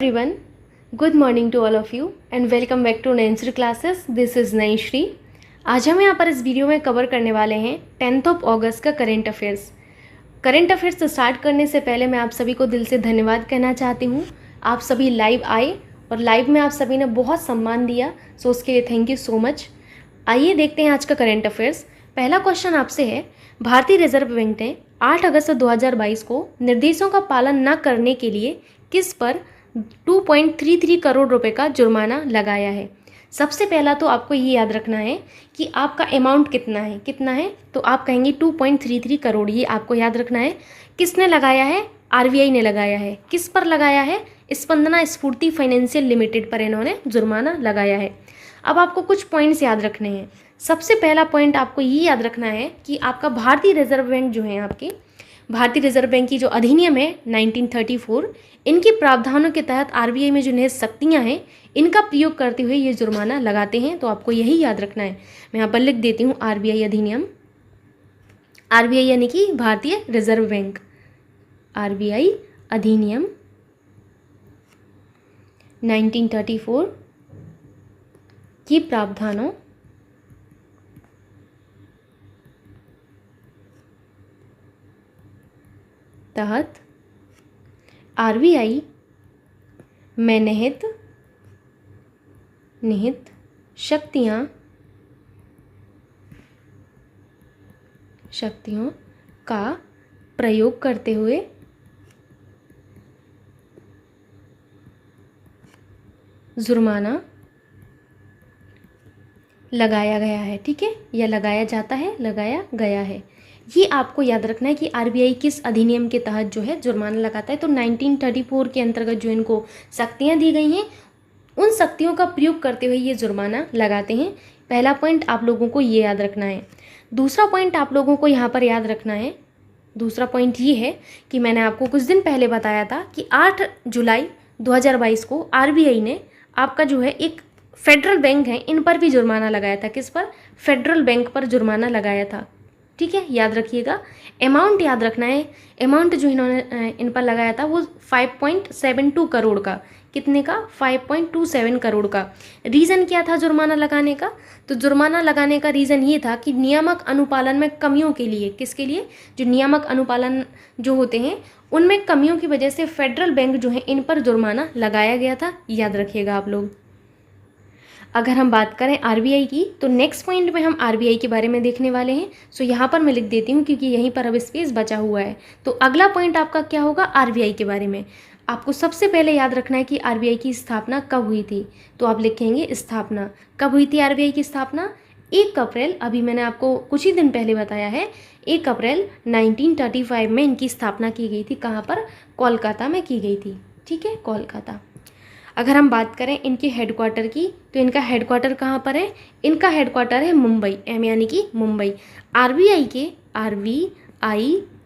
Everyone, good morning to all of you and welcome back to Nancy classes. This is नई श्री। आज हम यहाँ पर इस वीडियो में कवर करने वाले हैं 10th ऑफ अगस्त का current affairs. Current affairs start करने से पहले मैं आप सभी को दिल से धन्यवाद कहना चाहती हूँ। आप सभी लाइव आए और लाइव में आप सभी ने बहुत सम्मान दिया, सो उसके लिए थैंक यू सो मच। आइए देखते हैं आज का करंट अफेयर्स। पहला क्वेश्चन आपसे है, भारतीय रिजर्व बैंक ने 8 अगस्त 2022 को निर्देशों का पालन न करने के लिए किस पर 2.33 करोड़ रुपए का जुर्माना लगाया है। सबसे पहला तो आपको ये याद रखना है कि आपका अमाउंट कितना है तो आप कहेंगे 2.33 करोड़। ये आपको याद रखना है। किसने लगाया है? आरबीआई ने लगाया है। किस पर लगाया है? स्पंदना स्फूर्ति फाइनेंशियल लिमिटेड पर इन्होंने जुर्माना लगाया है। अब आपको कुछ पॉइंट्स याद रखने हैं। सबसे पहला पॉइंट आपको ये याद रखना है कि आपका भारतीय रिजर्व बैंक जो है, आपकी भारतीय रिजर्व बैंक की जो अधिनियम है 1934, इनके प्रावधानों के तहत आरबीआई में जो निहित शक्तियाँ हैं इनका प्रयोग करते हुए ये जुर्माना लगाते हैं। तो आपको यही याद रखना है। मैं यहाँ पर लिख देती हूँ आरबीआई अधिनियम। आरबीआई यानी कि भारतीय रिजर्व बैंक। आरबीआई अधिनियम 1934 के प्रावधानों तहत आरबीआई में निहित शक्तियों का प्रयोग करते हुए जुर्माना लगाया गया है। ठीक है, या लगाया जाता है, लगाया गया है। ये आपको याद रखना है कि आरबीआई किस अधिनियम के तहत जो है जुर्माना लगाता है। तो 1934 के अंतर्गत जो इनको शक्तियाँ दी गई हैं उन शक्तियों का प्रयोग करते हुए ये जुर्माना लगाते हैं। पहला पॉइंट आप लोगों को ये याद रखना है। दूसरा पॉइंट आप लोगों को यहाँ पर याद रखना है। दूसरा पॉइंट ये है कि मैंने आपको कुछ दिन पहले बताया था कि 8 जुलाई 2022 को आरबीआई ने आपका जो है एक फेडरल बैंक है इन पर भी जुर्माना लगाया था। किस पर? फेडरल बैंक पर जुर्माना लगाया था। ठीक है, याद रखिएगा। अमाउंट याद रखना है। अमाउंट जो इन्होंने इन पर लगाया था वो 5.72 करोड़ का। कितने का? 5.27 करोड़ का। रीज़न क्या था जुर्माना लगाने का? तो जुर्माना लगाने का रीज़न ये था कि नियामक अनुपालन में कमियों के लिए। किसके लिए? जो नियामक अनुपालन जो होते हैं उनमें कमियों की वजह से फेडरल बैंक जो है इन पर जुर्माना लगाया गया था। याद रखिएगा आप लोग। अगर हम बात करें आरबीआई की तो नेक्स्ट पॉइंट में हम आरबीआई के बारे में देखने वाले हैं। सो यहाँ पर मैं लिख देती हूँ क्योंकि यहीं पर अब स्पेस बचा हुआ है। तो अगला पॉइंट आपका क्या होगा? आरबीआई के बारे में। आपको सबसे पहले याद रखना है कि आरबीआई की स्थापना कब हुई थी। तो आप लिखेंगे स्थापना। कब हुई थी आरबीआई की स्थापना? 1 अप्रैल, अभी मैंने आपको कुछ ही दिन पहले बताया है, 1 अप्रैल 1935 में इनकी स्थापना की गई थी। कहाँ पर? कोलकाता में की गई थी। ठीक है, कोलकाता। अगर हम बात करें इनके हेडक्वार्टर की तो इनका हेडक्वार्टर कहाँ पर है? इनका हेडक्वार्टर है मुंबई, एम यानी कि मुंबई। आरबीआई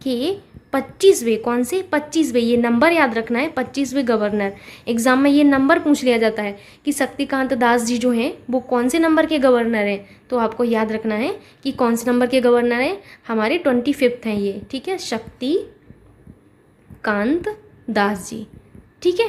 के 25वें, कौन से? 25वें, ये नंबर याद रखना है, 25वें गवर्नर। एग्जाम में ये नंबर पूछ लिया जाता है कि शक्तिकांत दास जी जो हैं वो कौन से नंबर के गवर्नर हैं। तो आपको याद रखना है कि कौन से नंबर के गवर्नर हैं। हमारे 25th हैं ये। ठीक है, शक्तिकांत दास जी। ठीक है,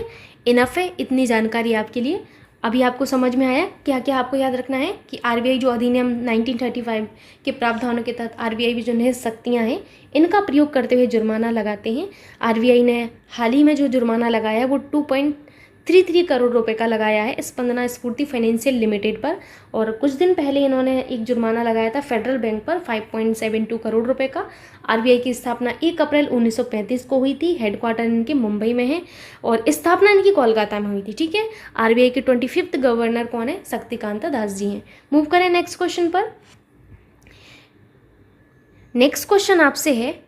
इनफ है इतनी जानकारी आपके लिए। अभी आपको समझ में आया क्या क्या आपको याद रखना है कि आरबीआई जो अधिनियम 1935 के प्रावधानों के तहत आरबीआई भी जो निहित शक्तियाँ हैं इनका प्रयोग करते हुए जुर्माना लगाते हैं। आरबीआई ने हाल ही में जो जुर्माना लगाया है वो 2.33 करोड़ रुपए का लगाया है स्पंदना स्फूर्ति फाइनेंशियल लिमिटेड पर। और कुछ दिन पहले इन्होंने एक जुर्माना लगाया था फेडरल बैंक पर 5.72 करोड़ रुपए का। आरबीआई की स्थापना 1 अप्रैल 1935 को हुई थी। हेडक्वार्टर इनके मुंबई में है और स्थापना इनकी कोलकाता में हुई थी। ठीक है, आरबीआई के 25th गवर्नर कौन है? शक्तिकांत दास जी हैं। मूव करें नेक्स्ट क्वेश्चन पर। नेक्स्ट क्वेश्चन आपसे है,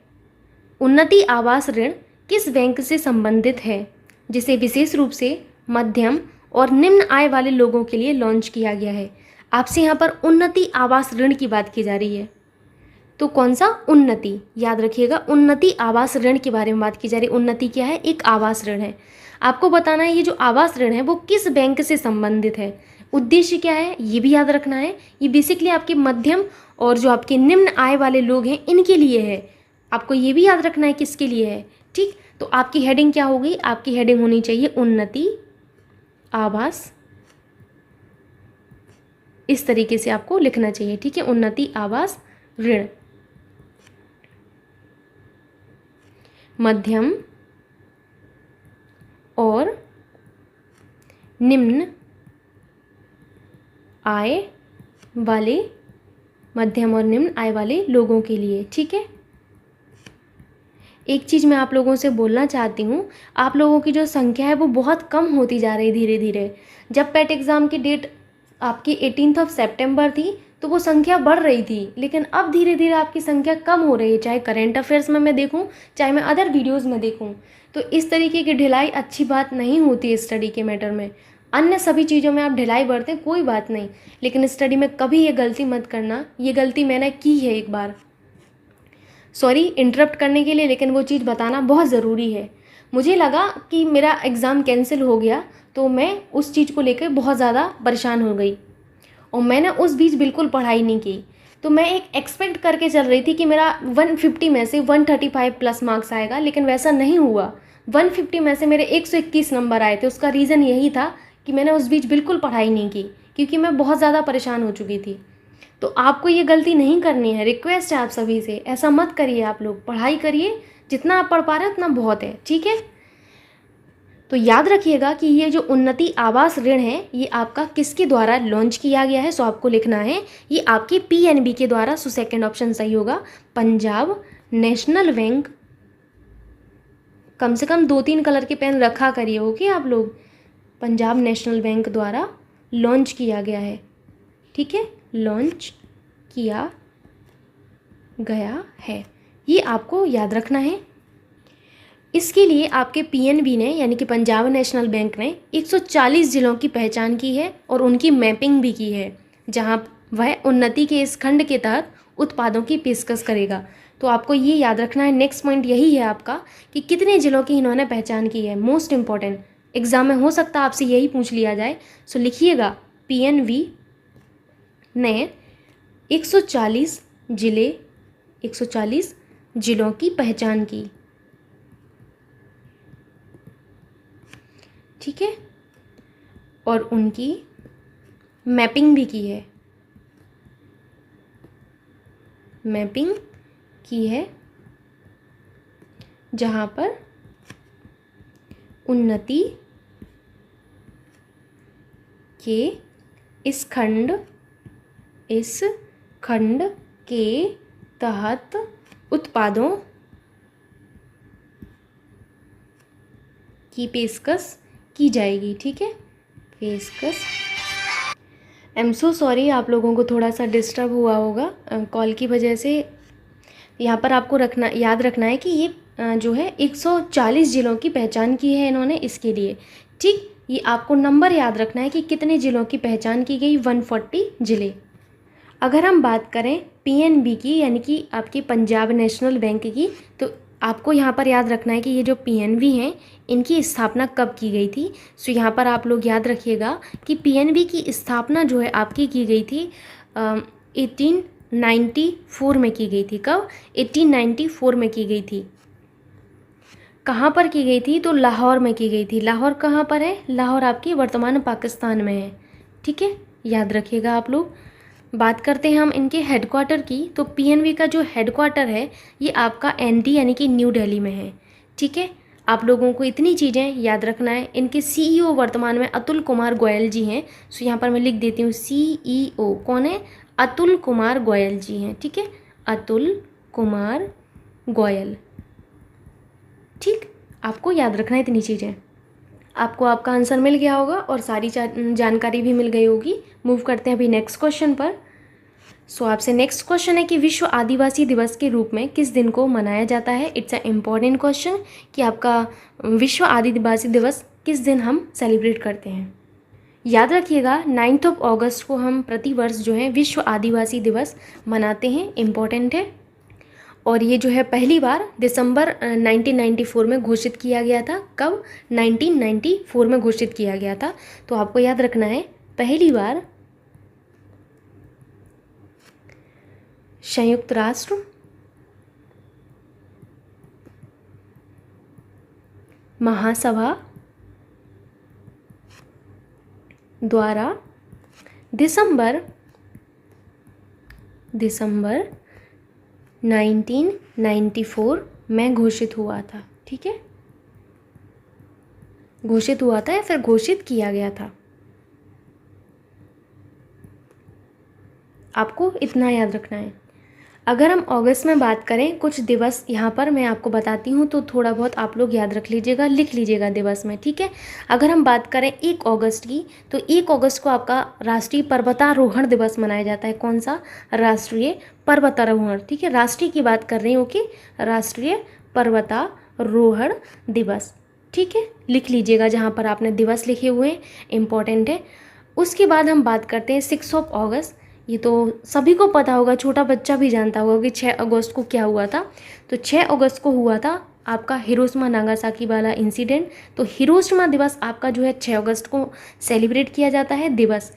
उन्नति आवास ऋण किस बैंक से संबंधित है जिसे विशेष रूप से मध्यम और निम्न आय वाले लोगों के लिए लॉन्च किया गया है। आपसे यहाँ पर उन्नति आवास ऋण की बात की जा रही है। तो कौन सा? उन्नति। याद रखिएगा, उन्नति आवास ऋण के बारे में बात की जा रही है। उन्नति क्या है? एक आवास ऋण है। आपको बताना है ये जो आवास ऋण है वो किस बैंक से संबंधित है। उद्देश्य क्या है ये भी याद रखना है। ये बेसिकली आपके मध्यम और जो आपके निम्न आय वाले लोग हैं इनके लिए है। आपको ये भी याद रखना है किसके लिए है। ठीक, तो आपकी हेडिंग क्या होगी? आपकी हेडिंग होनी चाहिए उन्नति आवास, इस तरीके से आपको लिखना चाहिए, ठीक है। उन्नति आवास ऋण। मध्यम और निम्न आय वाले, मध्यम और निम्न आय वाले लोगों के लिए, ठीक है। एक चीज़ मैं आप लोगों से बोलना चाहती हूँ, आप लोगों की जो संख्या है वो बहुत कम होती जा रही धीरे धीरे। जब पेट एग्ज़ाम की डेट आपकी 18 सितंबर थी तो वो संख्या बढ़ रही थी, लेकिन अब धीरे धीरे आपकी संख्या कम हो रही है, चाहे करेंट अफेयर्स में मैं देखूँ, चाहे मैं अदर वीडियोज़ में देखूँ। तो इस तरीके की ढिलाई अच्छी बात नहीं होती है स्टडी के मैटर में। अन्य सभी चीज़ों में आप ढिलाई बरतें कोई बात नहीं, लेकिन स्टडी में कभी ये गलती मत करना। ये गलती मैंने की है एक बार, सॉरी इंटरप्ट करने के लिए, लेकिन वो चीज़ बताना बहुत ज़रूरी है। मुझे लगा कि मेरा एग्ज़ाम कैंसिल हो गया तो मैं उस चीज़ को लेकर बहुत ज़्यादा परेशान हो गई और मैंने उस बीच बिल्कुल पढ़ाई नहीं की। तो मैं एक एक्सपेक्ट करके चल रही थी कि मेरा 150 में से 135 प्लस मार्क्स आएगा, लेकिन वैसा नहीं हुआ। 150 में से मेरे 121 नंबर आए थे। उसका रीज़न यही था कि मैंने उस बीच बिल्कुल पढ़ाई नहीं की, क्योंकि मैं बहुत ज़्यादा परेशान हो चुकी थी। तो आपको ये गलती नहीं करनी है, रिक्वेस्ट है आप सभी से, ऐसा मत करिए। आप लोग पढ़ाई करिए, जितना आप पढ़ पा रहे हैं उतना बहुत है, ठीक है। तो याद रखिएगा कि ये जो उन्नति आवास ऋण है ये आपका किसके द्वारा लॉन्च किया गया है, सो आपको लिखना है ये आपके पीएनबी के द्वारा। सो सेकंड ऑप्शन सही होगा, पंजाब नेशनल बैंक। कम से कम 2-3 कलर के पेन रखा करिए, ओके आप लोग। पंजाब नेशनल बैंक द्वारा लॉन्च किया गया है, ठीक है, लॉन्च किया गया है, ये आपको याद रखना है। इसके लिए आपके पीएनबी ने यानी कि पंजाब नेशनल बैंक ने 140 जिलों की पहचान की है और उनकी मैपिंग भी की है, जहां वह उन्नति के इस खंड के तहत उत्पादों की पेशकश करेगा। तो आपको ये याद रखना है। नेक्स्ट पॉइंट यही है आपका कि कितने जिलों की इन्होंने पहचान की है, मोस्ट इंपॉर्टेंट। एग्जाम में हो सकता है आपसे यही पूछ लिया जाए, सो लिखिएगा पीएनबी ने 140 जिले 140 जिलों की पहचान की, ठीक है, और उनकी मैपिंग भी की है, मैपिंग की है, जहां पर उन्नति के इस खंड के तहत उत्पादों की पेशकश की जाएगी, ठीक है, पेशकश। आई एम सो सॉरी, आप लोगों को थोड़ा सा डिस्टर्ब हुआ होगा कॉल की वजह से। यहाँ पर आपको याद रखना है कि ये जो है 140 जिलों की पहचान की है इन्होंने, इसके लिए, ठीक। ये आपको नंबर याद रखना है कि कितने जिलों की पहचान की गई, 140 जिले। अगर हम बात करें पीएनबी की यानी कि आपकी पंजाब नेशनल बैंक की, तो आपको यहाँ पर याद रखना है कि ये जो पीएनबी हैं इनकी स्थापना कब की गई थी। सो यहाँ पर आप लोग याद रखिएगा कि पीएनबी की स्थापना जो है आपकी की गई थी 1894 में की गई थी। कब? 1894 में की गई थी। कहाँ पर की गई थी? तो लाहौर में की गई थी। लाहौर कहाँ पर है? लाहौर आपकी वर्तमान पाकिस्तान में है, ठीक है, याद रखिएगा आप लोग। बात करते हैं हम इनके हेडक्वार्टर की, तो पीएनबी का जो हेडक्वार्टर है ये आपका एनडी यानी कि न्यू दिल्ली में है, ठीक है। आप लोगों को इतनी चीज़ें याद रखना है। इनके सीईओ वर्तमान में अतुल कुमार गोयल जी हैं। सो यहाँ पर मैं लिख देती हूँ, सीईओ कौन है? अतुल कुमार गोयल जी हैं, ठीक है, अतुल कुमार गोयल, ठीक। आपको याद रखना है इतनी चीज़ें। आपको आपका आंसर मिल गया होगा और सारी जानकारी भी मिल गई होगी। मूव करते हैं अभी नेक्स्ट क्वेश्चन पर। सो आपसे नेक्स्ट क्वेश्चन है कि विश्व आदिवासी दिवस के रूप में किस दिन को मनाया जाता है। इट्स अ इम्पॉर्टेंट क्वेश्चन कि आपका विश्व आदिवासी दिवस किस दिन हम सेलिब्रेट करते हैं। याद रखिएगा 9 अगस्त को हम प्रतिवर्ष जो है विश्व आदिवासी दिवस मनाते हैं, इम्पॉर्टेंट है। और ये जो है पहली बार दिसंबर 1994 में घोषित किया गया था। कब? 1994 में घोषित किया गया था। तो आपको याद रखना है पहली बार संयुक्त राष्ट्र महासभा द्वारा दिसंबर 1994 में घोषित हुआ था। ठीक है, घोषित हुआ था या फिर घोषित किया गया था, आपको इतना याद रखना है। अगर हम अगस्त में बात करें, कुछ दिवस यहाँ पर मैं आपको बताती हूँ, तो थोड़ा बहुत आप लोग याद रख लीजिएगा, लिख लीजिएगा दिवस में। ठीक है, अगर हम बात करें 1 अगस्त की, तो 1 अगस्त को आपका राष्ट्रीय पर्वतारोहण दिवस मनाया जाता है। कौन सा? राष्ट्रीय पर्वतारोहण। ठीक है, राष्ट्रीय की बात कर रही हूँ कि राष्ट्रीय पर्वतारोहण दिवस। ठीक है, लिख लीजिएगा जहाँ पर आपने दिवस लिखे हुए हैं, इम्पॉर्टेंट है। उसके बाद हम बात करते हैं 6 अगस्त। ये तो सभी को पता होगा, छोटा बच्चा भी जानता होगा कि 6 अगस्त को क्या हुआ था। तो 6 अगस्त को हुआ था आपका हिरोशिमा नागासाकी वाला इंसिडेंट। तो हिरोशिमा दिवस आपका जो है 6 अगस्त को सेलिब्रेट किया जाता है दिवस।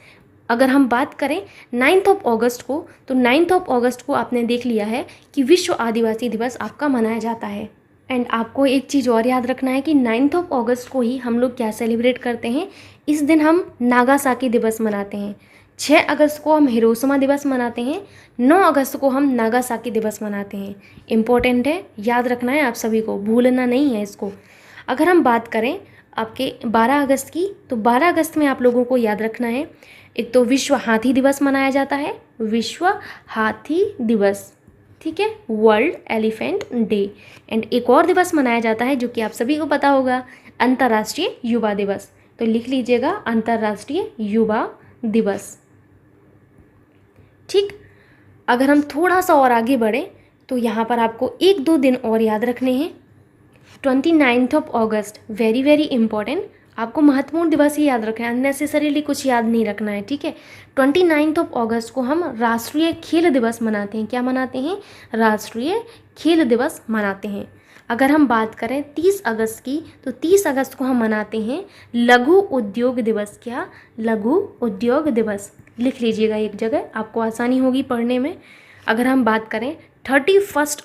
अगर हम बात करें 9 अगस्त को, तो 9 अगस्त को आपने देख लिया है कि विश्व आदिवासी दिवस आपका मनाया जाता है। एंड आपको एक चीज़ और याद रखना है कि 9 अगस्त को ही हम लोग क्या सेलिब्रेट करते हैं, इस दिन हम नागासाकी दिवस मनाते हैं। 6 अगस्त को हम हिरोशिमा दिवस मनाते हैं, 9 अगस्त को हम नागासाकी दिवस मनाते हैं। इम्पोर्टेंट है, याद रखना है आप सभी को, भूलना नहीं है इसको। अगर हम बात करें आपके 12 अगस्त की, तो 12 अगस्त में आप लोगों को याद रखना है, एक तो विश्व हाथी दिवस मनाया जाता है, विश्व हाथी दिवस। ठीक है, वर्ल्ड एलिफेंट डे। एंड एक और दिवस मनाया जाता है जो कि आप सभी को पता होगा, अंतर्राष्ट्रीय युवा दिवस। तो लिख लीजिएगा अंतर्राष्ट्रीय युवा दिवस। ठीक, अगर हम थोड़ा सा और आगे बढ़ें, तो यहाँ पर आपको 1-2 दिन और याद रखने हैं। 29 अगस्त, वेरी वेरी इंपॉर्टेंट, आपको महत्वपूर्ण दिवस ही याद रखना है, अननेसेसरीली कुछ याद नहीं रखना है। ठीक है, 29 अगस्त को हम राष्ट्रीय खेल दिवस मनाते हैं। क्या मनाते हैं? राष्ट्रीय खेल दिवस मनाते हैं। अगर हम बात करें 30 अगस्त की, तो 30 अगस्त को हम मनाते हैं लघु उद्योग दिवस। क्या? लघु उद्योग दिवस। लिख लीजिएगा एक जगह, आपको आसानी होगी पढ़ने में। अगर हम बात करें 31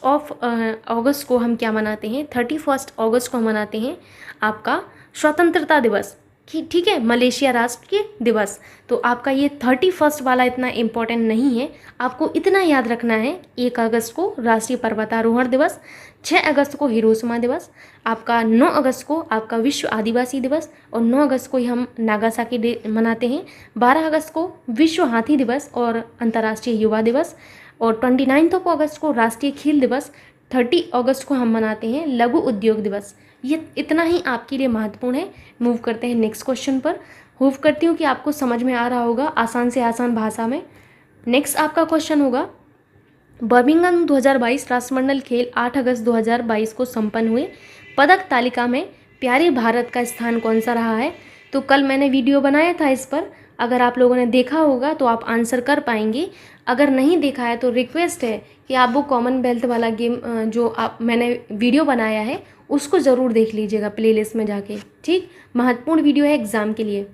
अगस्त को हम क्या मनाते हैं, 31 अगस्त को मनाते हैं आपका स्वतंत्रता दिवस। ठीक है, मलेशिया राष्ट्र के दिवस। तो आपका ये 31 वाला इतना इम्पोर्टेंट नहीं है, आपको इतना याद रखना है। 1 अगस्त को राष्ट्रीय पर्वतारोहण दिवस, 6 अगस्त को हिरोशिमा दिवस, आपका 9 अगस्त को आपका विश्व आदिवासी दिवस, और 9 अगस्त को ही हम नागासाकी डे मनाते हैं। 12 अगस्त को विश्व हाथी दिवस और अंतर्राष्ट्रीय युवा दिवस, और 29 अगस्त को राष्ट्रीय खेल दिवस, 30 अगस्त को हम मनाते हैं लघु उद्योग दिवस। ये इतना ही आपके लिए महत्वपूर्ण है। मूव करते हैं नेक्स्ट क्वेश्चन पर। होप करती हूँ कि आपको समझ में आ रहा होगा आसान से आसान भाषा में। नेक्स्ट आपका क्वेश्चन होगा, बर्मिंघम 2022 राष्ट्रमंडल खेल 8 अगस्त 2022 को संपन्न हुए। पदक तालिका में प्यारे भारत का स्थान कौन सा रहा है? तो कल मैंने वीडियो बनाया था इस पर, अगर आप लोगों ने देखा होगा तो आप आंसर कर पाएंगे। अगर नहीं देखा है तो रिक्वेस्ट है कि आप वो कॉमनवेल्थ वाला गेम जो आप मैंने वीडियो बनाया है उसको ज़रूर देख लीजिएगा प्लेलिस्ट में जाके। ठीक, महत्वपूर्ण वीडियो है एग्ज़ाम के लिए।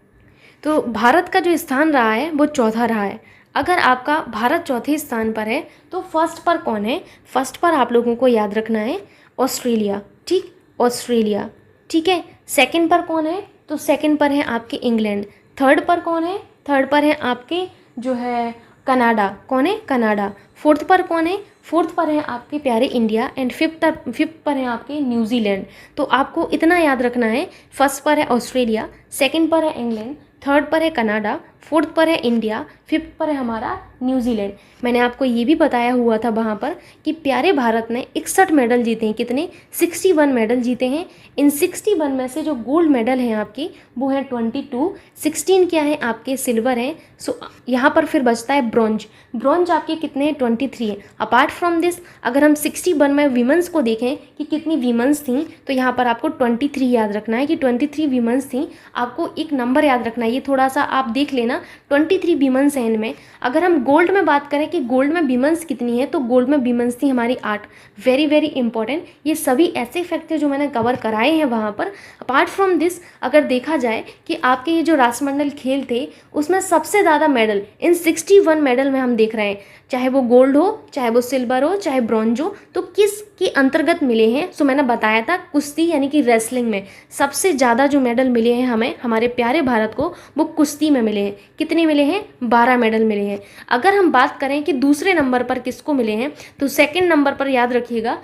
तो भारत का जो स्थान रहा है वो चौथा रहा है। अगर आपका भारत चौथे स्थान पर है तो फर्स्ट पर कौन है? फर्स्ट पर आप लोगों को याद रखना है ऑस्ट्रेलिया। ठीक, ऑस्ट्रेलिया। ठीक है, सेकंड पर कौन है? तो सेकंड पर है आपके इंग्लैंड। थर्ड पर कौन है? थर्ड पर है आपके जो है कनाडा। कौन है? कनाडा। फोर्थ पर कौन है? फोर्थ पर है आपके प्यारे इंडिया। एंड फिफ्थ पर है आपके न्यूजीलैंड। तो आपको इतना याद रखना है, फर्स्ट पर है ऑस्ट्रेलिया, सेकंड पर है इंग्लैंड, थर्ड पर है कनाडा, फोर्थ पर है इंडिया, फिफ्थ पर है हमारा न्यूजीलैंड। मैंने आपको ये भी बताया हुआ था वहाँ पर कि प्यारे भारत ने 61 मेडल जीते हैं। कितने? 61 मेडल जीते हैं। इन 61 में से जो गोल्ड मेडल हैं आपके वो हैं 22, 16 क्या है आपके सिल्वर हैं। सो यहाँ पर फिर बचता है ब्रॉन्ज। ब्रॉन्ज आपके कितने हैं? 23 हैं। अपार्ट फ्रॉम दिस अगर हम 61 में वीमेंस को देखें कि कितनी वीमेंस थी, तो यहाँ पर आपको 23 याद रखना है कि 23 वीमेंस थी। आपको एक नंबर याद रखना है, ये थोड़ा सा आप देख लेना ना 23 विमेंस हैं इनमें। अगर हम गोल्ड में बात करें कि गोल्ड में विमेंस कितनी है, तो गोल्ड में विमेंस थी हमारी 8। वेरी वेरी इंपॉर्टेंट, ये सभी ऐसे फैक्ट थे जो मैंने कवर कराए हैं वहाँ पर। अपार्ट फ्रॉम दिस अगर देखा जाए कि आपके ये जो राष्ट्रमंडल खेल थे उसमें सबसे ज़्यादा मेडल इन 61 मेडल में हम देख रहे हैं, चाहे वो गोल्ड हो, चाहे वो सिल्वर हो, चाहे ब्रॉन्ज हो, तो किस के अंतर्गत मिले हैं। सो मैंने बताया था कुश्ती यानी कि रेसलिंग में सबसे ज़्यादा जो मेडल मिले हैं हमें, हमारे प्यारे भारत को, वो कुश्ती में मिले हैं। कितने मिले हैं? 12 मेडल मिले हैं। अगर हम बात करें कि दूसरे नंबर पर किसको मिले हैं, तो सेकंड नंबर पर याद रखिएगा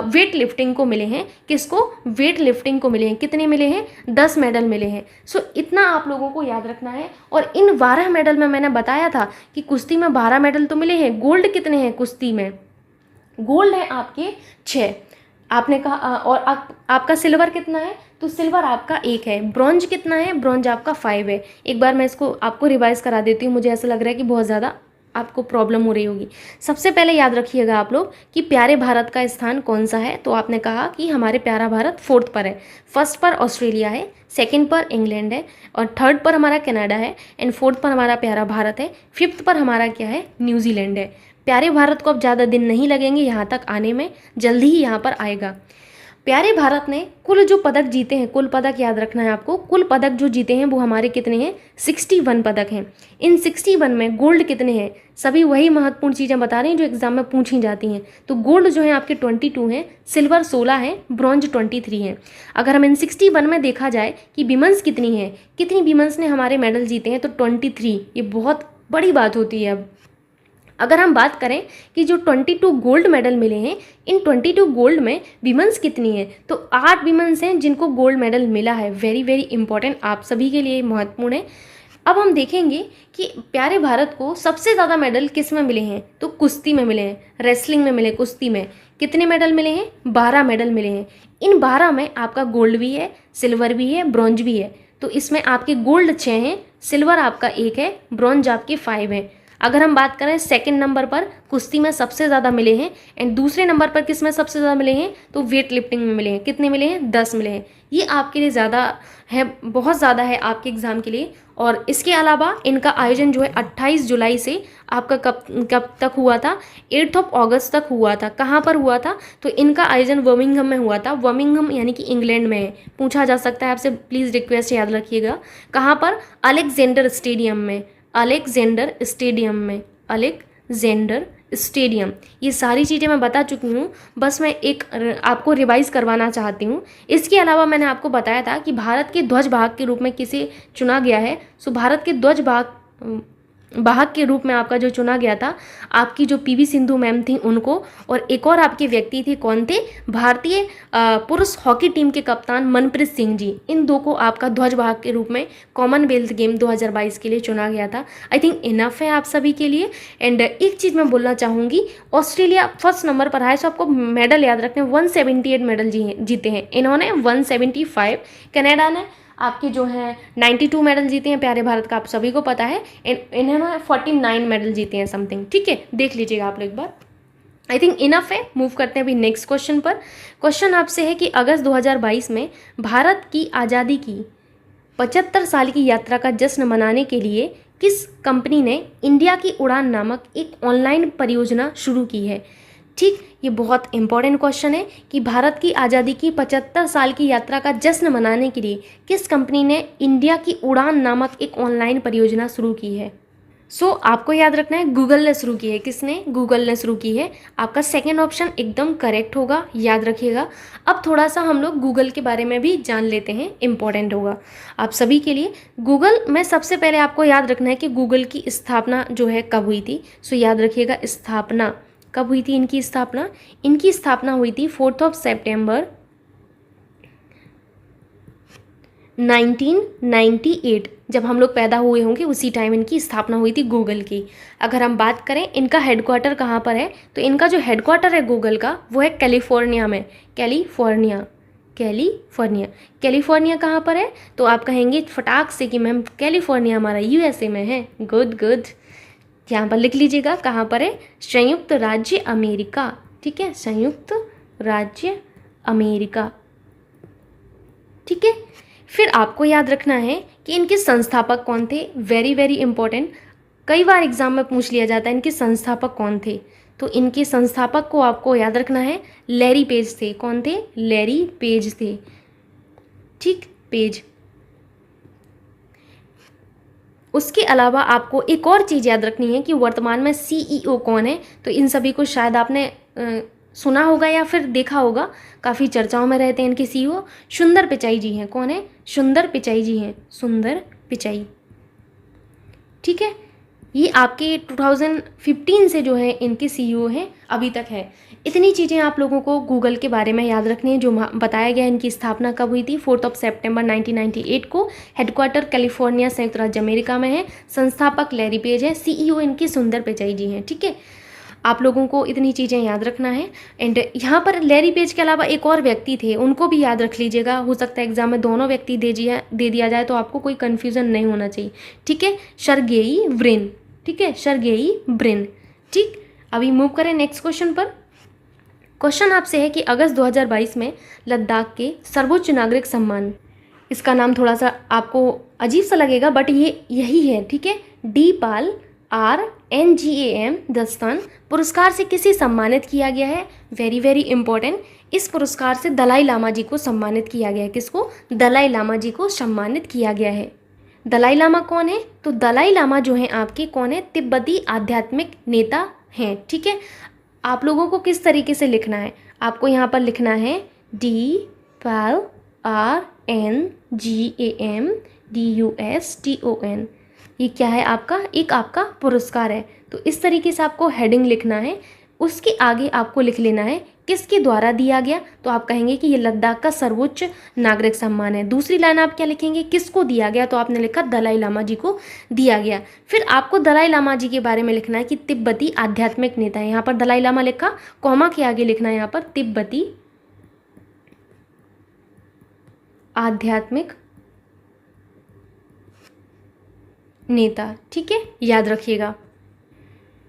वेट लिफ्टिंग को मिले हैं। किसको? वेट लिफ्टिंग को मिले हैं। कितने मिले हैं? 10 मेडल मिले हैं। सो इतना आप लोगों को याद रखना है। और इन 12 मेडल में मैंने बताया था कि कुश्ती में 12 मेडल तो मिले हैं। गोल्ड कितने हैं कुश्ती में? गोल्ड है आपके 6। आपने कहा और आपका सिल्वर कितना है? तो सिल्वर आपका 1 है। ब्रॉन्ज कितना है? ब्रॉन्ज आपका 5 है। एक बार मैं इसको आपको रिवाइज करा देती हूँ, मुझे ऐसा लग रहा है कि बहुत ज़्यादा आपको प्रॉब्लम हो रही होगी। सबसे पहले याद रखिएगा आप लोग कि प्यारे भारत का स्थान कौन सा है। तो आपने कहा कि हमारे प्यारा भारत 4th पर है। फर्स्ट पर ऑस्ट्रेलिया है, सेकंड पर इंग्लैंड है, और थर्ड पर हमारा कनाडा है, एंड 4th पर हमारा प्यारा भारत है, 5th पर हमारा क्या है? न्यूजीलैंड है। प्यारे भारत को अब ज़्यादा दिन नहीं लगेंगे यहाँ तक आने में, जल्दी ही यहाँ पर आएगा। प्यारे भारत ने कुल जो पदक जीते हैं, कुल पदक याद रखना है आपको, कुल पदक जो जीते हैं वो हमारे कितने हैं? 61 पदक हैं। इन 61 में गोल्ड कितने हैं? सभी वही महत्वपूर्ण चीज़ें बता रही हैं जो एग्जाम में पूछी जाती हैं। तो गोल्ड जो है आपके 22 हैं, सिल्वर 16 है, ब्रॉन्ज 23 हैं। अगर हम इन 61 में देखा जाए कि विमेंस कितनी है, कितनी विमेंस ने हमारे मेडल जीते हैं, तो 23। ये बहुत बड़ी बात होती है। अब अगर हम बात करें कि जो 22 गोल्ड मेडल मिले हैं, इन 22 गोल्ड में विमेंस कितनी है, तो 8 विमेंस हैं जिनको गोल्ड मेडल मिला है। वेरी वेरी इंपॉर्टेंट, आप सभी के लिए महत्वपूर्ण है। अब हम देखेंगे कि प्यारे भारत को सबसे ज़्यादा मेडल किस में मिले हैं, तो कुश्ती में मिले हैं, रेसलिंग में मिले। कुश्ती में कितने मेडल मिले हैं? 12 मेडल मिले हैं। इन 12 में आपका गोल्ड भी है, सिल्वर भी है, ब्रॉन्ज भी है। तो इसमें आपके गोल्ड 6 हैं, सिल्वर आपका 1 है, ब्रॉन्ज आपके 5 हैं। अगर हम बात करें सेकंड नंबर पर कुश्ती में सबसे ज़्यादा मिले हैं, एंड दूसरे नंबर पर किस में सबसे ज़्यादा मिले हैं, तो वेट लिफ्टिंग में मिले हैं। कितने मिले हैं? 10 मिले हैं। ये आपके लिए ज़्यादा है, बहुत ज़्यादा है आपके एग्ज़ाम के लिए। और इसके अलावा इनका आयोजन जो है 28 जुलाई से आपका कब तक हुआ था? 8 अगस्त तक हुआ था। कहाँ पर हुआ था? तो इनका आयोजन बर्मिंघम में हुआ था। बर्मिंघम यानी कि इंग्लैंड में है। पूछा जा सकता है आपसे, प्लीज़ रिक्वेस्ट याद रखिएगा। कहाँ पर? अलेक्जेंडर स्टेडियम में, अलेक्जेंडर स्टेडियम में, अलेक्जेंडर स्टेडियम। ये सारी चीज़ें मैं बता चुकी हूँ, बस मैं एक आपको रिवाइज करवाना चाहती हूँ। इसके अलावा मैंने आपको बताया था कि भारत के ध्वज वाहक के रूप में किसे चुना गया है। सो भारत के ध्वज वाहक के रूप में आपका जो चुना गया था, आपकी जो पीवी सिंधु मैम थी उनको, और एक और आपके व्यक्ति थे। कौन थे? भारतीय पुरुष हॉकी टीम के कप्तान मनप्रीत सिंह जी। इन दो को आपका ध्वज वाहक के रूप में कॉमनवेल्थ गेम 2022 के लिए चुना गया था। आई थिंक इनफ है आप सभी के लिए। एंड एक चीज़ मैं बोलना चाहूँगी, ऑस्ट्रेलिया फर्स्ट नंबर पर है। सो आपको मेडल याद रखने, 178 मेडल जीते हैं इन्होंने, 175। कनाडा ने आपके जो हैं 92 मेडल जीते हैं प्यारे भारत का, आप सभी को पता है। इन्होंने 49 मेडल जीते हैं समथिंग। ठीक है, देख लीजिएगा आप लोग एक बार। आई थिंक इनफ है। मूव करते हैं अभी नेक्स्ट क्वेश्चन पर। क्वेश्चन आपसे है कि अगस्त 2022 में भारत की आज़ादी की 75 साल की यात्रा का जश्न मनाने के लिए किस कंपनी ने इंडिया की उड़ान नामक एक ऑनलाइन परियोजना शुरू की है? ठीक, ये बहुत इंपॉर्टेंट क्वेश्चन है कि भारत की आज़ादी की 75 साल की यात्रा का जश्न मनाने के लिए किस कंपनी ने इंडिया की उड़ान नामक एक ऑनलाइन परियोजना शुरू की है? सो आपको याद रखना है, गूगल ने शुरू की है। किसने? गूगल ने शुरू की है। आपका सेकंड ऑप्शन एकदम करेक्ट होगा, याद रखिएगा। अब थोड़ा सा हम लोग गूगल के बारे में भी जान लेते हैं, इंपॉर्टेंट होगा आप सभी के लिए। गूगल में सबसे पहले आपको याद रखना है कि गूगल की स्थापना जो है कब हुई थी। सो याद रखिएगा, स्थापना कब हुई थी इनकी स्थापना? इनकी स्थापना हुई थी 4 सितंबर 1998। जब हम लोग पैदा हुए होंगे उसी टाइम इनकी स्थापना हुई थी गूगल की। अगर हम बात करें इनका हेडक्वार्टर कहाँ पर है, तो इनका जो हेडक्वार्टर है गूगल का वो है कैलिफोर्निया में। कैलिफोर्निया, कैलिफोर्निया, कैलिफोर्निया कहाँ पर है? तो आप कहेंगे फटाक से कि मैम कैलिफोर्निया हमारा यूएसए में है। गुड गुड, यहाँ पर लिख लीजिएगा कहाँ पर है? संयुक्त राज्य अमेरिका। ठीक है, संयुक्त राज्य अमेरिका। ठीक है, फिर आपको याद रखना है कि कि इनके संस्थापक कौन थे। वेरी वेरी इंपॉर्टेंट, कई बार एग्जाम में पूछ लिया जाता है इनके संस्थापक कौन थे। तो इनके संस्थापक को आपको याद रखना है, लैरी पेज थे। कौन थे? लैरी पेज थे। ठीक, पेज। उसके अलावा आपको एक और चीज़ याद रखनी है कि वर्तमान में सीईओ कौन है। तो इन सभी को शायद आपने सुना होगा या फिर देखा होगा, काफ़ी चर्चाओं में रहते हैं इनके सीईओ। सुंदर पिचाई जी हैं। कौन है? सुंदर पिचाई जी हैं। सुंदर पिचाई। ठीक है, ये आपके 2015 से जो है इनके सीईओ हैं, अभी तक है। इतनी चीज़ें आप लोगों को गूगल के बारे में याद रखनी है। जो बताया गया इनकी स्थापना कब हुई थी, 4 सितंबर 1998 को। हेडक्वार्टर कैलिफोर्निया, संयुक्त राज्य अमेरिका में है। संस्थापक लैरी पेज है। सीईओ इनकी सुंदर पिचाई जी हैं। ठीक है, आप लोगों को इतनी चीज़ें याद रखना है। एंड यहाँ पर लैरी पेज के अलावा एक और व्यक्ति थे, उनको भी याद रख लीजिएगा। हो सकता है एग्जाम में दोनों व्यक्ति दे दिया जाए, तो आपको कोई कन्फ्यूज़न नहीं होना चाहिए। ठीक है, सर्गेई ब्रिन। ठीक है, सर्गेई ब्रिन। ठीक, अभी मूव करें नेक्स्ट क्वेश्चन पर। क्वेश्चन आपसे है कि अगस्त 2022 में लद्दाख के सर्वोच्च नागरिक सम्मान, इसका नाम थोड़ा सा आपको अजीब सा लगेगा बट ये यही है। ठीक है, डी पाल RNGAM दस्तान पुरस्कार से किसे सम्मानित किया गया है। वेरी वेरी इंपॉर्टेंट, इस पुरस्कार से दलाई लामा जी को सम्मानित किया गया है। किसको? दलाई लामा जी को सम्मानित किया गया है। दलाई लामा कौन है? तो दलाई लामा जो है आपके कौन है? तिब्बती आध्यात्मिक नेता हैं। ठीक है, आप लोगों को किस तरीके से लिखना है, आपको यहाँ पर लिखना है DPAL RNGAM DUSTON। ये क्या है आपका? एक आपका पुरस्कार है। तो इस तरीके से आपको हेडिंग लिखना है। उसके आगे आपको लिख लेना है किसके द्वारा दिया गया। तो आप कहेंगे कि ये लद्दाख का सर्वोच्च नागरिक सम्मान है। दूसरी लाइन आप क्या लिखेंगे? किसको दिया गया। तो आपने लिखा दलाई लामा जी को दिया गया। फिर आपको दलाई लामा जी के बारे में लिखना है कि तिब्बती आध्यात्मिक नेता है। यहाँ पर दलाई लामा लिखा, कॉमा के आगे लिखना है यहाँ पर तिब्बती आध्यात्मिक नेता। ठीक है, याद रखिएगा।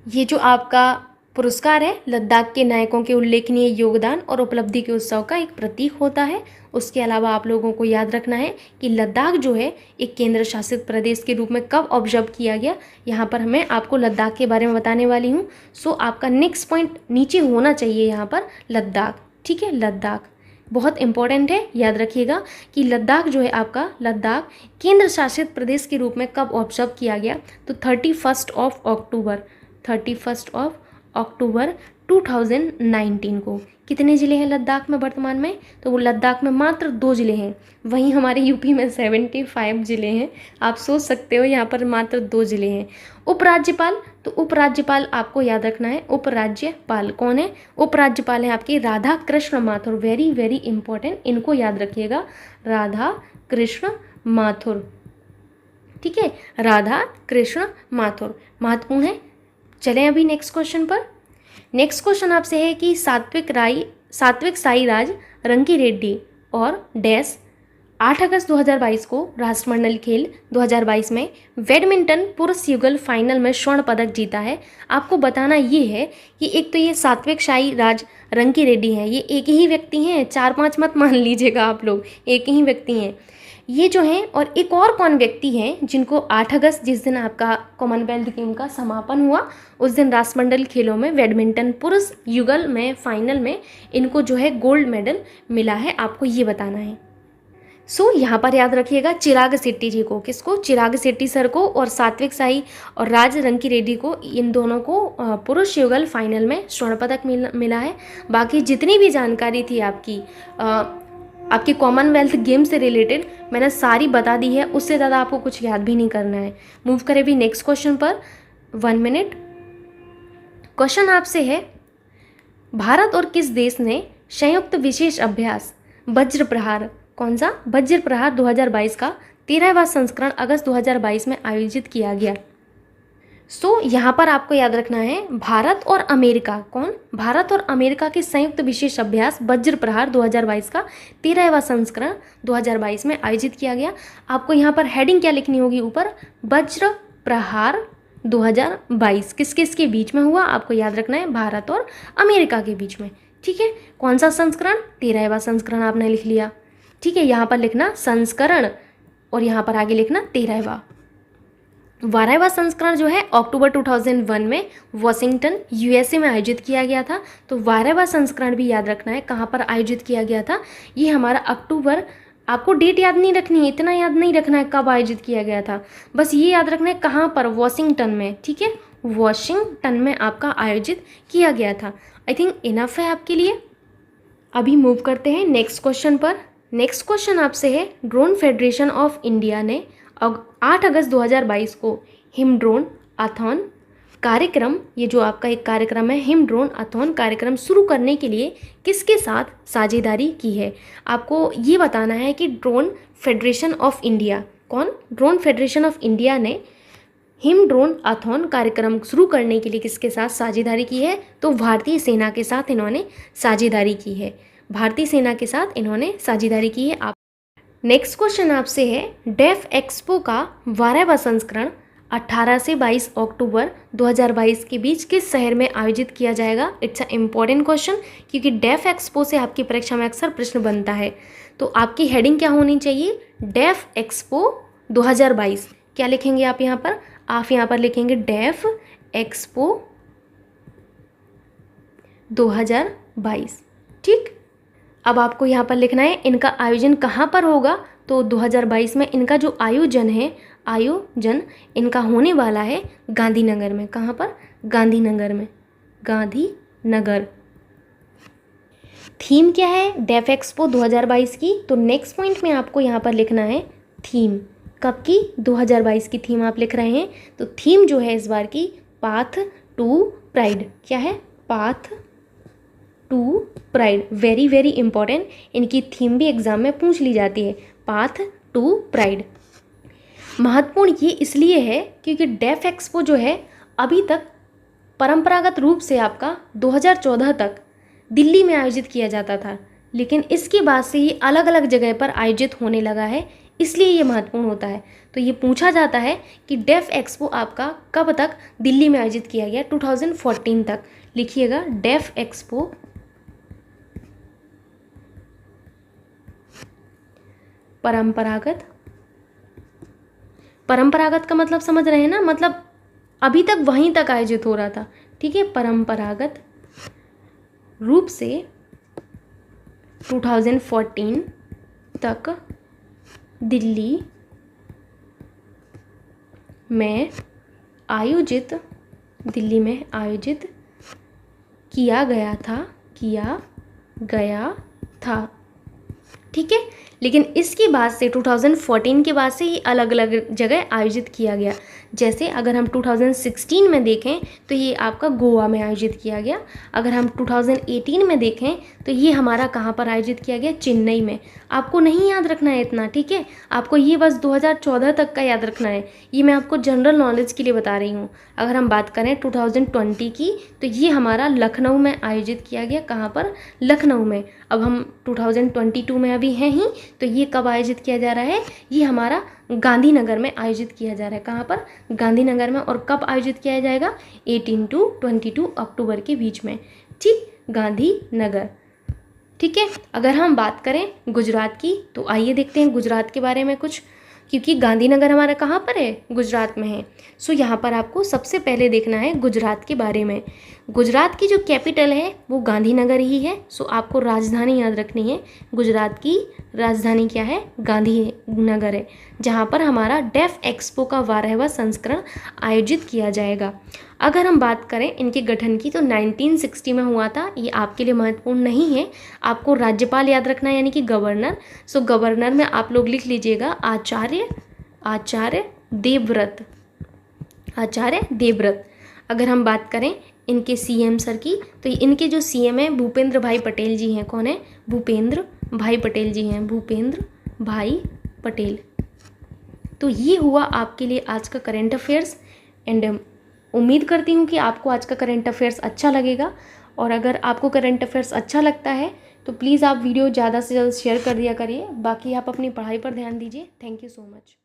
ये जो आपका पुरस्कार है लद्दाख के नायकों के उल्लेखनीय योगदान और उपलब्धि के उत्सव का एक प्रतीक होता है। उसके अलावा आप लोगों को याद रखना है कि लद्दाख जो है एक केंद्र शासित प्रदेश के रूप में कब ऑब्जर्व किया गया। यहाँ पर मैं आपको लद्दाख के बारे में बताने वाली हूँ। सो आपका नेक्स्ट पॉइंट नीचे होना चाहिए यहाँ पर लद्दाख। ठीक है, लद्दाख बहुत इंपॉर्टेंट है, याद रखिएगा कि लद्दाख जो है आपका, लद्दाख केंद्र शासित प्रदेश के रूप में कब ऑब्जर्व किया गया। तो 31 अक्टूबर 2019 को। कितने ज़िले हैं लद्दाख में वर्तमान में? तो वो लद्दाख में मात्र 2 ज़िले हैं। वहीं हमारे यूपी में 75 ज़िले हैं। आप सोच सकते हो यहाँ पर मात्र 2 ज़िले हैं। उपराज्यपाल, तो उपराज्यपाल आपको याद रखना है। उपराज्यपाल कौन है? उपराज्यपाल है आपके Radha Krishna Mathur. Very very important, इनको याद रखिएगा, राधा कृष्ण माथुर। ठीक है, राधा कृष्ण माथुर महत्वपूर्ण है। चलें अभी नेक्स्ट क्वेश्चन पर। नेक्स्ट क्वेश्चन आपसे है कि सात्विक साईराज रंकीरेड्डी और डैश 8 अगस्त 2022 को राष्ट्रमंडल खेल 2022 में बैडमिंटन पुरुष युगल फाइनल में स्वर्ण पदक जीता है। आपको बताना ये है कि एक तो ये सात्विक साईराज रंकीरेड्डी हैं, ये एक ही व्यक्ति हैं, 4-5 मत मान लीजिएगा आप लोग, एक ही व्यक्ति हैं ये जो हैं। और एक और कौन व्यक्ति हैं जिनको 8 अगस्त जिस दिन आपका कॉमनवेल्थ गेम का समापन हुआ, उस दिन राष्ट्रमंडल खेलों में बैडमिंटन पुरुष युगल में फाइनल में इनको जो है गोल्ड मेडल मिला है, आपको ये बताना है। यहाँ पर याद रखिएगा चिराग शेट्टी जी को, किसको? चिराग शेट्टी सर को, और सात्विक साई और राज रंकीरेड्डी को, इन दोनों को पुरुष युगल फाइनल में स्वर्ण पदक मिला है। बाकी जितनी भी जानकारी थी आपकी कॉमनवेल्थ गेम से रिलेटेड मैंने सारी बता दी है, उससे ज़्यादा आपको कुछ याद भी नहीं करना है। मूव करें भी नेक्स्ट क्वेश्चन पर। 1 मिनट। क्वेश्चन आपसे है, भारत और किस देश ने संयुक्त विशेष अभ्यास वज्र प्रहार, कौन सा? वज्र प्रहार 2022 का 13वां संस्करण अगस्त 2022 में आयोजित किया गया। यहाँ पर आपको याद रखना है भारत और अमेरिका, कौन? भारत और अमेरिका के संयुक्त विशेष अभ्यास वज्र प्रहार 2022 का 13वां संस्करण 2022 में आयोजित किया गया। आपको यहाँ पर हेडिंग क्या लिखनी होगी ऊपर? वज्र प्रहार 2022 किस किस के बीच में हुआ, आपको याद रखना है भारत और अमेरिका के बीच में। ठीक है, कौन सा संस्करण? 13वां संस्करण आपने लिख लिया। ठीक है, यहाँ पर लिखना संस्करण और यहाँ पर आगे लिखना 13वां। 12वां संस्करण जो है अक्टूबर 2001 में वॉशिंगटन यूएसए में आयोजित किया गया था। तो 12वां संस्करण भी याद रखना है कहाँ पर आयोजित किया गया था। ये हमारा अक्टूबर, आपको डेट याद नहीं रखनी है, इतना याद नहीं रखना है कब आयोजित किया गया था, बस ये याद रखना है कहाँ पर, वॉशिंगटन में। ठीक है, वॉशिंगटन में आपका आयोजित किया गया था। आई थिंक इनफ है आपके लिए। अभी मूव करते हैं नेक्स्ट क्वेश्चन पर। नेक्स्ट क्वेश्चन आपसे है, ड्रोन फेडरेशन ऑफ इंडिया ने 8 अगस्त 2022 को हिम ड्रोन अथॉन कार्यक्रम, ये जो आपका एक कार्यक्रम है हिम ड्रोन अथॉन कार्यक्रम शुरू करने के लिए किसके साथ साझेदारी की है। आपको ये बताना है कि ड्रोन फेडरेशन ऑफ इंडिया कौन, ड्रोन फेडरेशन ऑफ इंडिया ने हिम ड्रोन अथॉन कार्यक्रम शुरू करने के लिए किसके साथ साझेदारी की है। तो भारतीय सेना के साथ इन्होंने साझेदारी की है, भारतीय सेना के साथ इन्होंने साझेदारी की है। आप नेक्स्ट क्वेश्चन आपसे है, डेफ एक्सपो का 12वां संस्करण 18 से 22 अक्टूबर 2022 के बीच किस शहर में आयोजित किया जाएगा। इट्स अ इम्पॉर्टेंट क्वेश्चन, क्योंकि डेफ एक्सपो से आपकी परीक्षा में अक्सर प्रश्न बनता है। तो आपकी हेडिंग क्या होनी चाहिए, डेफ एक्सपो 2022। क्या लिखेंगे आप यहाँ पर, आप यहाँ पर लिखेंगे डेफ एक्सपो 2022। ठीक, अब आपको यहाँ पर लिखना है इनका आयोजन कहाँ पर होगा। तो 2022 में इनका जो आयोजन है, आयोजन इनका होने वाला है गांधीनगर में। कहाँ पर, गांधीनगर में, गांधीनगर। थीम क्या है डेफ एक्सपो 2022 की। तो नेक्स्ट पॉइंट में आपको यहाँ पर लिखना है थीम, कब की, 2022 की थीम आप लिख रहे हैं। तो थीम जो है इस बार की पाथ टू प्राइड। क्या है, path to pride. Very very important, इनकी थीम भी एग्जाम में पूछ ली जाती है, पाथ टू प्राइड। महत्वपूर्ण ये इसलिए है क्योंकि डेफ एक्सपो जो है अभी तक परंपरागत रूप से आपका 2014 तक दिल्ली में आयोजित किया जाता था, लेकिन इसके बाद से ये अलग अलग जगह पर आयोजित होने लगा है, इसलिए ये महत्वपूर्ण होता है। तो ये पूछा जाता है कि डेफ एक्सपो आपका कब तक दिल्ली में आयोजित किया गया, 2014 तक। लिखिएगा डेफ एक्सपो परंपरागत, परंपरागत का मतलब समझ रहे हैं ना, मतलब अभी तक वहीं तक आयोजित हो रहा था। ठीक है, परंपरागत रूप से 2014 तक दिल्ली में आयोजित किया गया था। ठीक है, लेकिन इसके बाद से 2014 के बाद से ही अलग अलग जगह आयोजित किया गया। जैसे अगर हम 2016 में देखें तो ये आपका गोवा में आयोजित किया गया। अगर हम 2018 में देखें तो ये हमारा कहाँ पर आयोजित किया गया, चेन्नई में। आपको नहीं याद रखना है इतना, ठीक है, आपको ये बस 2014 तक का याद रखना है। ये मैं आपको जनरल नॉलेज के लिए बता रही हूँ। अगर हम बात करें 2020 की तो ये हमारा लखनऊ में आयोजित किया गया। कहाँ पर, लखनऊ में। अब हम 2022 में अभी हैं ही, तो ये कब आयोजित किया जा रहा है, ये हमारा गांधीनगर में आयोजित किया जा रहा है। कहाँ पर, गांधीनगर में। और कब आयोजित किया जाएगा, 18 to 22 अक्टूबर के बीच में। ठीक, गांधीनगर। ठीक है, अगर हम बात करें गुजरात की तो आइए देखते हैं गुजरात के बारे में कुछ, क्योंकि गांधीनगर हमारा कहाँ पर है, गुजरात में है। सो यहाँ पर आपको सबसे पहले देखना है गुजरात के बारे में। गुजरात की जो कैपिटल है वो गांधीनगर ही है। सो आपको राजधानी याद रखनी है, गुजरात की राजधानी क्या है, गांधीनगर है, जहाँ पर हमारा डेफ एक्सपो का 12वां संस्करण आयोजित किया जाएगा। अगर हम बात करें इनके गठन की तो 1960 में हुआ था। ये आपके लिए महत्वपूर्ण नहीं है, आपको राज्यपाल याद रखना है, यानी कि गवर्नर। सो गवर्नर में आप लोग लिख लीजिएगा आचार्य देवव्रत, आचार्य देवव्रत। अगर हम बात करें इनके सीएम सर की तो इनके जो सीएम है भूपेंद्र भाई पटेल जी हैं। कौन है, भूपेंद्र भाई पटेल जी हैं, भूपेंद्र भाई पटेल। तो ये हुआ आपके लिए आज का करंट अफेयर्स। एंड उम्मीद करती हूँ कि आपको आज का करंट अफेयर्स अच्छा लगेगा। और अगर आपको करंट अफेयर्स अच्छा लगता है तो प्लीज़ आप वीडियो ज़्यादा से ज़्यादा शेयर कर दिया करिए। बाकी आप अपनी पढ़ाई पर ध्यान दीजिए। Thank you so much.